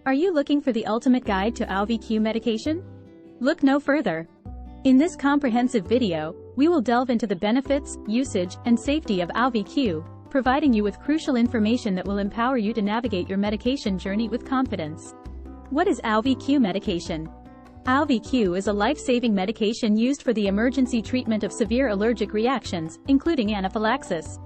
Are you looking for the ultimate guide to Auvi-Q medication? Look no further. In this comprehensive video, we will delve into the benefits, usage, and safety of Auvi-Q, providing you with crucial information that will empower you to navigate your medication journey with confidence. What is Auvi-Q medication? Auvi-Q is a life-saving medication used for the emergency treatment of severe allergic reactions, including anaphylaxis.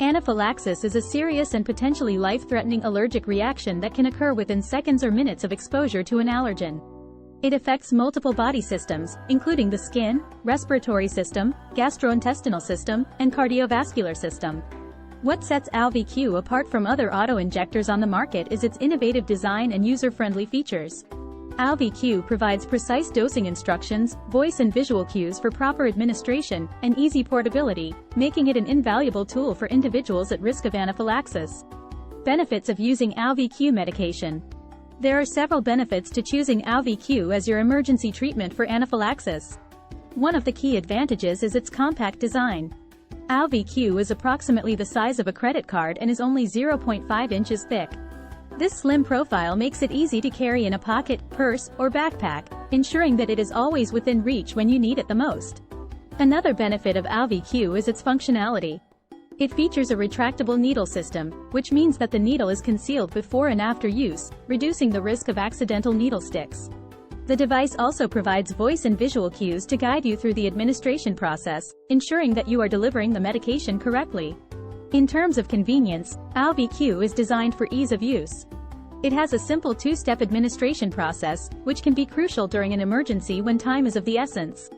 Anaphylaxis is a serious and potentially life-threatening allergic reaction that can occur within seconds or minutes of exposure to an allergen. It affects multiple body systems, including the skin, respiratory system, gastrointestinal system, and cardiovascular system. What sets Auvi-Q apart from other auto-injectors on the market is its innovative design and user-friendly features. Auvi-Q provides precise dosing instructions, voice and visual cues for proper administration, and easy portability, making it an invaluable tool for individuals at risk of anaphylaxis. Benefits of using Auvi-Q medication. There are several benefits to choosing Auvi-Q as your emergency treatment for anaphylaxis. One of the key advantages is its compact design. Auvi-Q is approximately the size of a credit card and is only 0.5 inches thick. This slim profile makes it easy to carry in a pocket, purse, or backpack, ensuring that it is always within reach when you need it the most. Another benefit of Auvi-Q is its functionality. It features a retractable needle system, which means that the needle is concealed before and after use, reducing the risk of accidental needle sticks. The device also provides voice and visual cues to guide you through the administration process, ensuring that you are delivering the medication correctly. In terms of convenience, Auvi-Q is designed for ease of use. It has a simple two-step administration process, which can be crucial during an emergency when time is of the essence.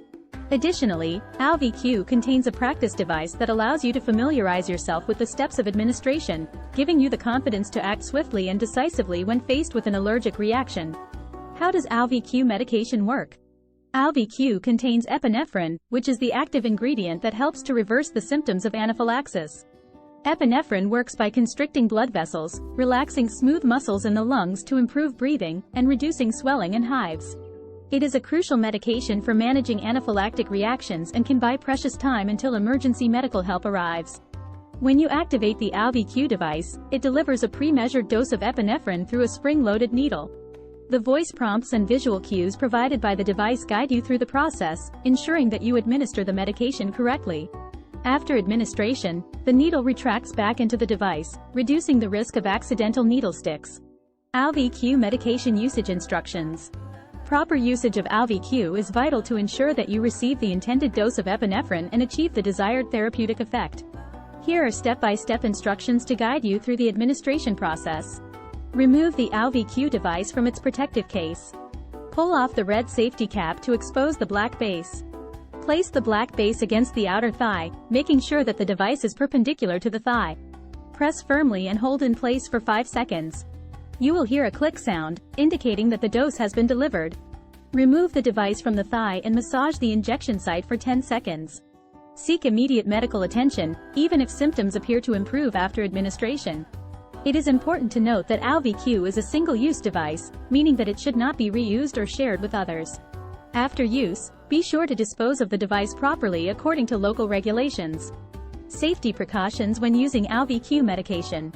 Additionally, Auvi-Q contains a practice device that allows you to familiarize yourself with the steps of administration, giving you the confidence to act swiftly and decisively when faced with an allergic reaction. How does Auvi-Q medication work? Auvi-Q contains epinephrine, which is the active ingredient that helps to reverse the symptoms of anaphylaxis. Epinephrine works by constricting blood vessels, relaxing smooth muscles in the lungs to improve breathing, and reducing swelling and hives. It is a crucial medication for managing anaphylactic reactions and can buy precious time until emergency medical help arrives. When you activate the Auvi-Q device, it delivers a pre-measured dose of epinephrine through a spring-loaded needle. The voice prompts and visual cues provided by the device guide you through the process, ensuring that you administer the medication correctly. After administration, the needle retracts back into the device, reducing the risk of accidental needle sticks. Auvi-Q medication usage instructions. Proper usage of Auvi-Q is vital to ensure that you receive the intended dose of epinephrine and achieve the desired therapeutic effect. Here are step-by-step instructions to guide you through the administration process. Remove the Auvi-Q device from its protective case. Pull off the red safety cap to expose the black base. Place the black base against the outer thigh, making sure that the device is perpendicular to the thigh. Press firmly and hold in place for 5 seconds. You will hear a click sound, indicating that the dose has been delivered. Remove the device from the thigh and massage the injection site for 10 seconds. Seek immediate medical attention, even if symptoms appear to improve after administration. It is important to note that Auvi-Q is a single-use device, meaning that it should not be reused or shared with others. After use, be sure to dispose of the device properly according to local regulations. Safety precautions when using Auvi-Q medication.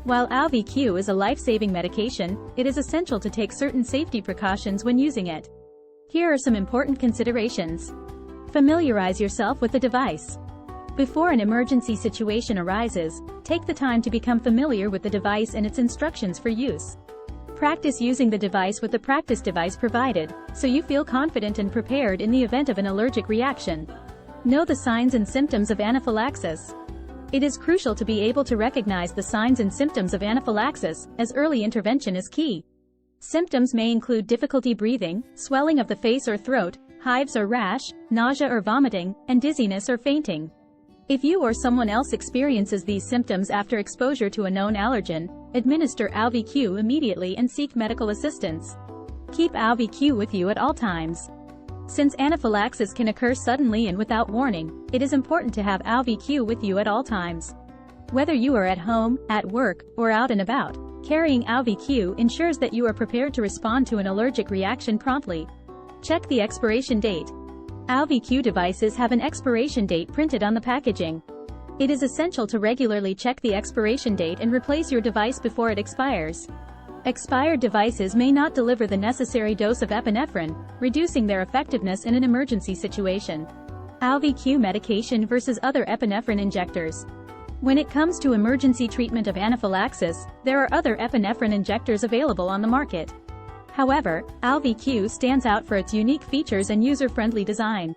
While Auvi-Q is a life-saving medication, it is essential to take certain safety precautions when using it. Here are some important considerations. Familiarize yourself with the device. Before an emergency situation arises, take the time to become familiar with the device and its instructions for use. Practice using the device with the practice device provided, so you feel confident and prepared in the event of an allergic reaction. Know the signs and symptoms of anaphylaxis. It is crucial to be able to recognize the signs and symptoms of anaphylaxis, as early intervention is key. Symptoms may include difficulty breathing, swelling of the face or throat, hives or rash, nausea or vomiting, and dizziness or fainting. If you or someone else experiences these symptoms after exposure to a known allergen, administer Auvi-Q immediately and seek medical assistance. Keep Auvi-Q with you at all times. Since anaphylaxis can occur suddenly and without warning, it is important to have Auvi-Q with you at all times. Whether you are at home, at work, or out and about, carrying Auvi-Q ensures that you are prepared to respond to an allergic reaction promptly. Check the expiration date. Auvi-Q devices have an expiration date printed on the packaging. It is essential to regularly check the expiration date and replace your device before it expires. Expired devices may not deliver the necessary dose of epinephrine, reducing their effectiveness in an emergency situation. Auvi-Q medication versus other epinephrine injectors. When it comes to emergency treatment of anaphylaxis, there are other epinephrine injectors available on the market. However, Auvi-Q stands out for its unique features and user-friendly design.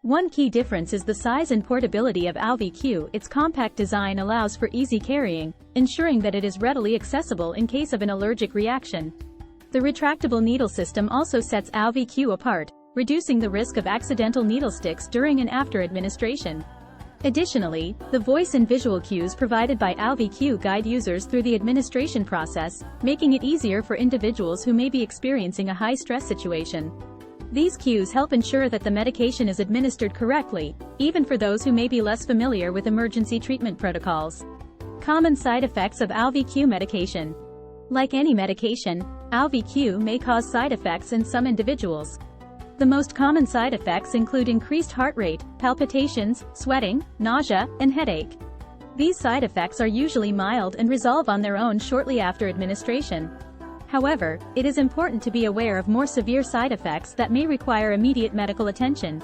One key difference is the size and portability of Auvi-Q. Its compact design allows for easy carrying, ensuring that it is readily accessible in case of an allergic reaction. The retractable needle system also sets Auvi-Q apart, reducing the risk of accidental needle sticks during and after administration. Additionally, the voice and visual cues provided by Auvi-Q guide users through the administration process, making it easier for individuals who may be experiencing a high-stress situation. These cues help ensure that the medication is administered correctly, even for those who may be less familiar with emergency treatment protocols. Common side effects of Auvi-Q medication. Like any medication, Auvi-Q may cause side effects in some individuals. The most common side effects include increased heart rate, palpitations, sweating, nausea, and headache. These side effects are usually mild and resolve on their own shortly after administration. However, it is important to be aware of more severe side effects that may require immediate medical attention.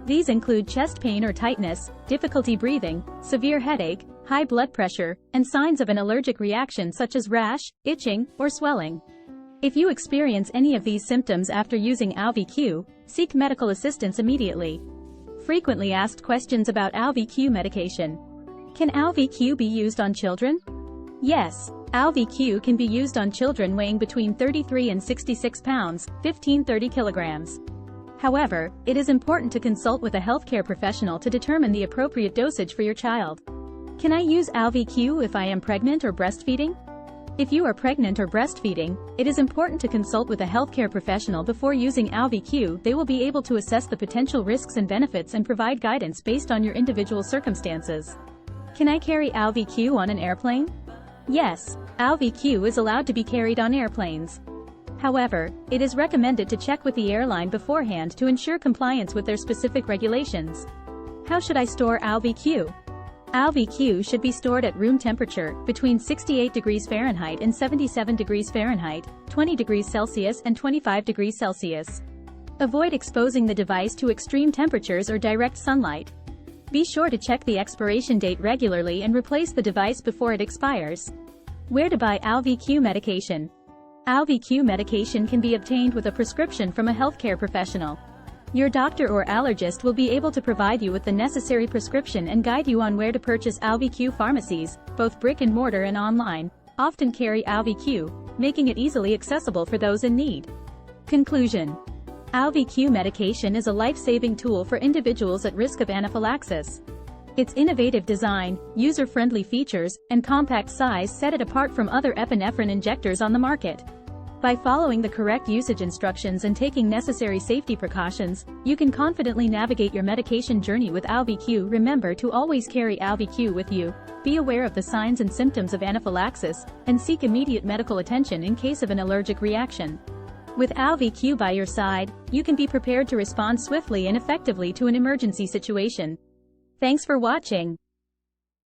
These include chest pain or tightness, difficulty breathing, severe headache, high blood pressure, and signs of an allergic reaction such as rash, itching, or swelling. If you experience any of these symptoms after using Auvi-Q, seek medical assistance immediately. Frequently asked questions about Auvi-Q medication. Can Auvi-Q be used on children? Yes. Auvi-Q can be used on children weighing between 33 and 66 pounds, 15–30 kilograms. However, it is important to consult with a healthcare professional to determine the appropriate dosage for your child. Can I use Auvi-Q if I am pregnant or breastfeeding? If you are pregnant or breastfeeding, it is important to consult with a healthcare professional before using Auvi-Q. They will be able to assess the potential risks and benefits and provide guidance based on your individual circumstances. Can I carry Auvi-Q on an airplane? Yes, Auvi-Q is allowed to be carried on airplanes. However, it is recommended to check with the airline beforehand to ensure compliance with their specific regulations. How should I store Auvi-Q? Auvi-Q should be stored at room temperature, between 68 degrees Fahrenheit and 77 degrees Fahrenheit, 20 degrees Celsius and 25 degrees Celsius. Avoid exposing the device to extreme temperatures or direct sunlight. Be sure to check the expiration date regularly and replace the device before it expires. Where to buy Auvi-Q medication? Auvi-Q medication can be obtained with a prescription from a healthcare professional. Your doctor or allergist will be able to provide you with the necessary prescription and guide you on where to purchase Auvi-Q. Pharmacies, both brick and mortar and online, often carry Auvi-Q, making it easily accessible for those in need. Conclusion. Auvi-Q medication is a life-saving tool for individuals at risk of anaphylaxis. Its innovative design, user-friendly features, and compact size set it apart from other epinephrine injectors on the market. By following the correct usage instructions and taking necessary safety precautions, you can confidently navigate your medication journey with Auvi-Q. Remember to always carry Auvi-Q with you, be aware of the signs and symptoms of anaphylaxis, and seek immediate medical attention in case of an allergic reaction. With Auvi-Q by your side, you can be prepared to respond swiftly and effectively to an emergency situation. Thanks for watching.